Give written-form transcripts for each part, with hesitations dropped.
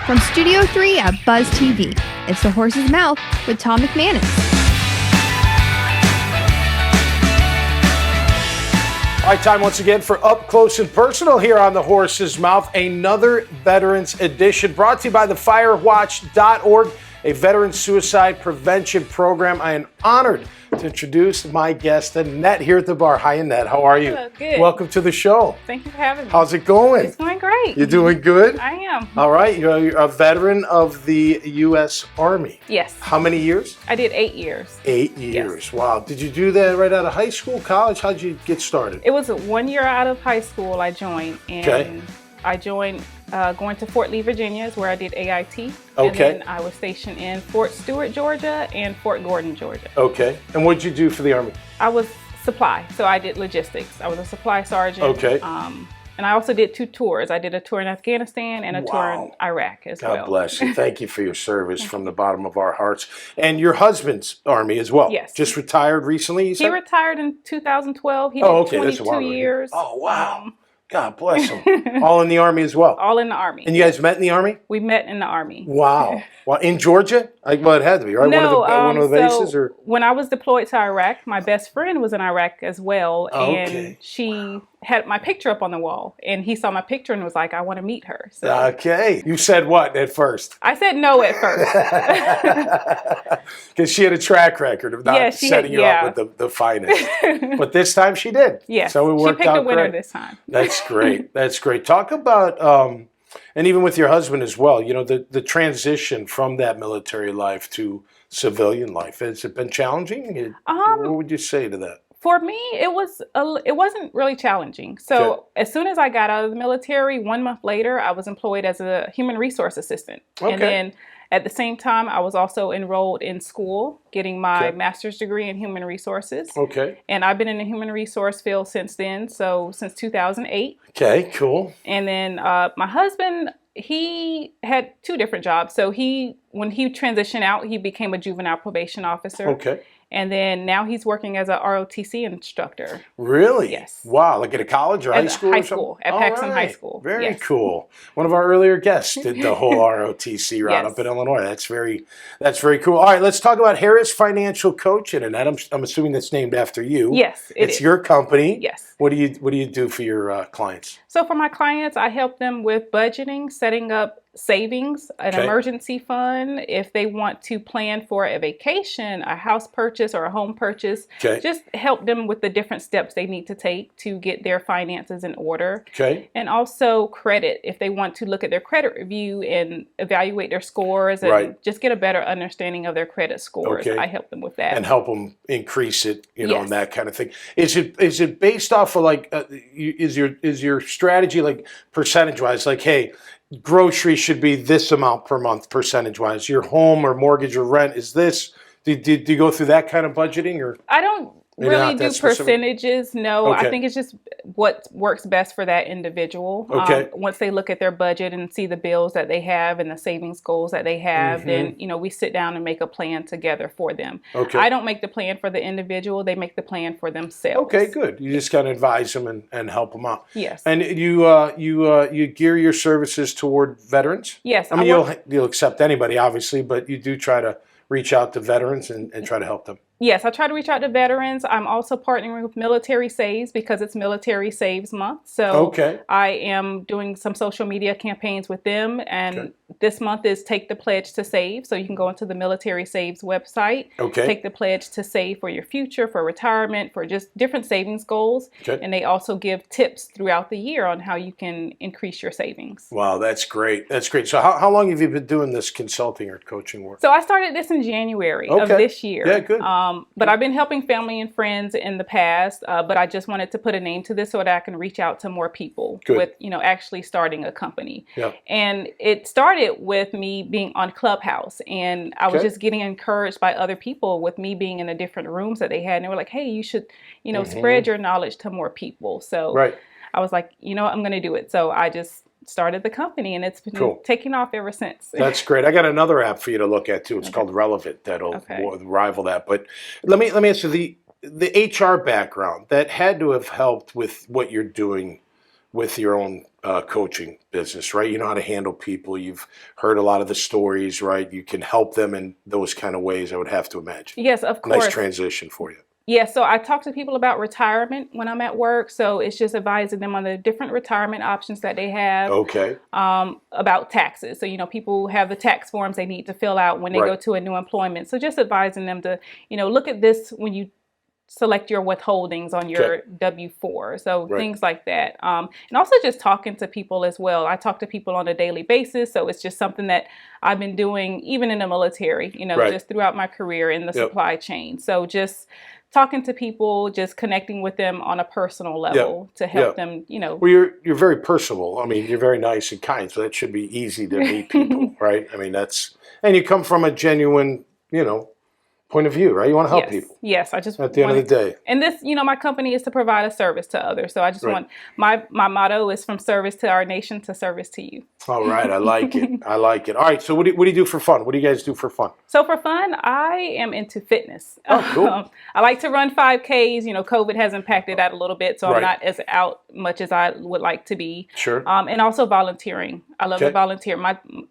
From Studio 3 at Buzz TV, it's The Horse's Mouth with Tom McManus. All right, time once again for Up Close and Personal here on The Horse's Mouth, another Veterans Edition brought to you by the Firewatch.org, a veteran suicide prevention program. I am honored to introduce my guest, Annette, here at the bar. Hi, Annette. How are you? Hello, good. Welcome to the show. Thank you for having me. How's it going? It's going great. You're doing good? I am. All right. You're a veteran of the U.S. Army. Yes. How many years? I did 8 years. 8 years. Yes. Wow. Did you do that right out of high school, college? How did you get started? It was 1 year out of high school I joined. And I joined going to Fort Lee, Virginia is where I did AIT. Okay. And then I was stationed in Fort Stewart, Georgia and Fort Gordon, Georgia. Okay. And what did you do for the Army? I was supply. So I did logistics. I was a supply sergeant. Okay. And I also did 2 tours. I did a tour in Afghanistan and a tour in Iraq as well. God bless you. Thank you for your service from the bottom of our hearts. And your husband's Army as well. Yes. Just retired recently, you said? He retired in 2012. He did 22 years. Oh, wow. God bless him. All in the Army as well? All in the Army. And you guys met in the Army? We met in the Army. Wow. Well, in Georgia? Well, it had to be, right? No, one of the bases? Or? When I was deployed to Iraq, my best friend was in Iraq as well. And she had my picture up on the wall. And he saw my picture and was like, I want to meet her. So okay. You said what at first? I said no at first. Because she had a track record of not setting you up with the finest. But this time she did. Yes. So it worked out great. She picked a winner this time. That's great. That's great. Talk about, and even with your husband as well, you know, the transition from that military life to civilian life. Has it been challenging? What would you say to that? For me, it wasn't really challenging. So as soon as I got out of the military, 1 month later, I was employed as a human resource assistant. Okay. And then at the same time, I was also enrolled in school, getting my master's degree in human resources. Okay. And I've been in the human resource field since then, so since 2008. Okay, cool. And then my husband, he had 2 different jobs. So when he transitioned out, he became a juvenile probation officer. Okay. And then now he's working as a ROTC instructor. Really? Yes. Wow, like at a college or high school? High school, at Paxton High School. Very cool. One of our earlier guests did the whole ROTC route up in Illinois. That's very cool. All right, let's talk about Harris Financial Coaching, and I'm assuming that's named after you. Yes, it's your company. Yes. What do you do for your clients? So for my clients, I help them with budgeting, setting up savings, an emergency fund, if they want to plan for a vacation, a house purchase, or a home purchase. Just help them with the different steps they need to take to get their finances in order. And also credit, if they want to look at their credit review and evaluate their scores and just get a better understanding of their credit scores. I help them with that. And help them increase it, and that kind of thing. Is it based off of like, is your strategy like percentage-wise, like, hey, groceries should be this amount per month percentage-wise. Your home or mortgage or rent is this. Do you go through that kind of budgeting? Or I don't really do percentages. No, I think it's just what works best for that individual. Once they look at their budget and see the bills that they have and the savings goals that they have, then we sit down and make a plan together for them. I don't make the plan for the individual. They make the plan for themselves. Okay, good. You just kind of advise them and help them out. Yes. And you gear your services toward veterans? Yes. I mean, you'll accept anybody, obviously, but you do try to reach out to veterans and try to help them. Yes, I try to reach out to veterans. I'm also partnering with Military Saves because it's Military Saves Month. So I am doing some social media campaigns with them. And this month is Take the Pledge to Save. So you can go into the Military Saves website, take the pledge to save for your future, for retirement, for just different savings goals. And they also give tips throughout the year on how you can increase your savings. Wow, that's great. That's great. So how long have you been doing this consulting or coaching work? So I started this in January of this year. Yeah, good. But I've been helping family and friends in the past, but I just wanted to put a name to this so that I can reach out to more people with, actually starting a company. And it started with me being on Clubhouse, and I was just getting encouraged by other people with me being in the different rooms that they had. And they were like, hey, you should, spread your knowledge to more people. So I was like, I'm going to do it. So I just started the company, and it's been taking off ever since. That's great. I got another app for you to look at too. It's called Relevant. That'll rival that. But let me ask you, the HR background that had to have helped with what you're doing with your own coaching business, right? You know how to handle people. You've heard a lot of the stories, right? You can help them in those kind of ways, I would have to imagine. Yes, of course. Nice transition for you. Yeah, so I talk to people about retirement when I'm at work. So it's just advising them on the different retirement options that they have. Okay. About taxes. So, people have the tax forms they need to fill out when they go to a new employment. So just advising them to, look at this when you select your withholdings on your W-4. So things like that. And also just talking to people as well. I talk to people on a daily basis. So it's just something that I've been doing even in the military, just throughout my career in the supply chain. So just talking to people, just connecting with them on a personal level to help them, Well, you're very personable. I mean, you're very nice and kind, so that should be easy to meet people, right? I mean, and you come from a genuine, point of view, right? You want to help people. Yes, I just at the end of the day. And this, my company is to provide a service to others. So I just want my motto is from service to our nation to service to you. All right, I like it. I like it. All right, so what do you do for fun? What do you guys do for fun? So for fun, I am into fitness. Oh, cool. I like to run 5Ks. COVID has impacted that a little bit, so I'm not as out much as I would like to be. Sure. And also volunteering. I love to volunteer.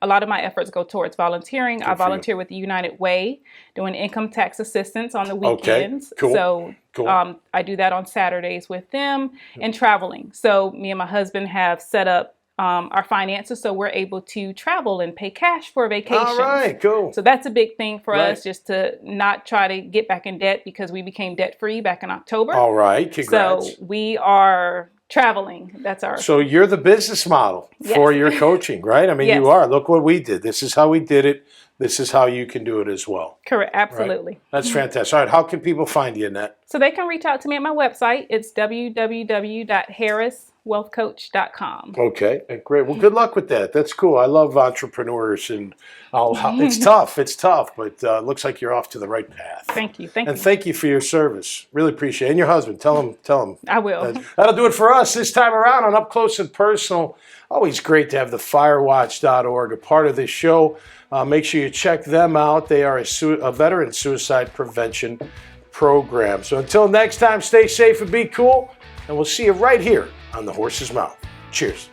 A lot of my efforts go towards volunteering. I volunteer with the United Way, doing income tax assistance on the weekends. Okay. Cool. So cool. I do that on Saturdays with them, and traveling. So me and my husband have set up our finances so we're able to travel and pay cash for vacations. All right, cool. So that's a big thing for us, just to not try to get back in debt, because we became debt free back in October. All right, congrats. So we are traveling. That's our. So you're the business model for your coaching, right? I mean, you are. Look what we did. This is how we did it. This is how you can do it as well. Correct. Absolutely. Right? That's fantastic. All right. How can people find you, Annette? So they can reach out to me at my website. It's www.harriswealthcoach.com. Okay. Great. Well, good luck with that. That's cool. I love entrepreneurs, and it's tough. It's tough, but it looks like you're off to the right path. Thank you. And thank you for your service. Really appreciate it. And your husband. Tell him. I will. That'll do it for us this time around on Up Close and Personal. Always great to have the firewatch.org a part of this show. Make sure you check them out. They are a veteran suicide prevention program. So until next time, stay safe and be cool. And we'll see you right here on The Horse's Mouth. Cheers.